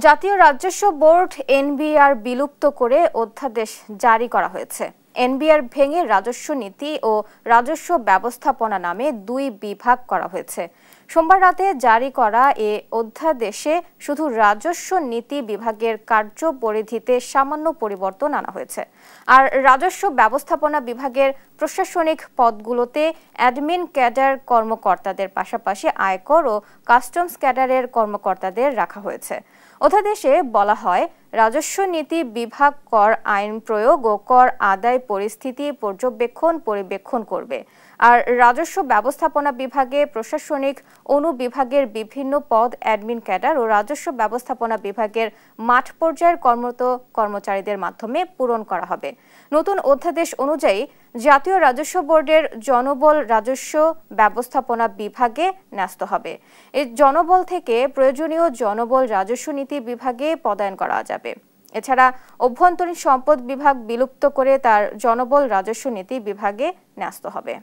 জাতীয় রাজস্ব board NBR বিলুপ্ত করে অধ্যাদেশ জারি করা হয়েছে। এনবিআর ভেঙে রাজস্ব নীতি ও রাজস্ব ব্যবস্থাপনা নামে দুই বিভাগ করা হয়েছে। সোমবার রাতে জারি করা এ অধ্যাদেশে শুধু রাজস্ব নীতি বিভাগের কার্য পরিধিতে সামান্য পরিবর্তন আনা হয়েছে। আর রাজস্ব ব্যবস্থাপনা বিভাগের প্রশাসনিক পদগুলোতে অ্যাডমিন ক্যাডার কর্মকর্তাদের পাশাপাশি আয়কর ও কাস্টমস ক্যাডারের কর্মকর্তাদের রাখা হয়েছে। অধ্যাদেশে বলা হয়, রাজস্ব নীতি বিভাগ কর আইন প্রয়োগ ও কর আদায় পরিস্থিতি পর্যবেক্ষণ করবে। আর রাজস্ব ব্যবস্থাপনা বিভাগে প্রশাসনিক অনুবিভাগের বিভিন্ন পদ অ্যাডমিন ক্যাডার ও রাজস্ব ব্যবস্থাপনা বিভাগের মাঠ পর্যায়ের কর্মরত কর্মচারীদের মাধ্যমে পূরণ করা হবে। নতুন অধ্যাদেশ অনুযায়ী জাতীয় রাজস্ব বোর্ডের জনবল রাজস্ব ব্যবস্থাপনা বিভাগে ন্যস্ত হবে। এই জনবল থেকে প্রয়োজনীয় জনবল রাজস্ব নীতি বিভাগে পদায়ন করা যাবে। এছাড়া অভ্যন্তরীণ সম্পদ বিভাগ বিলুপ্ত করে তার জনবল রাজস্ব নীতি বিভাগে ন্যস্ত হবে।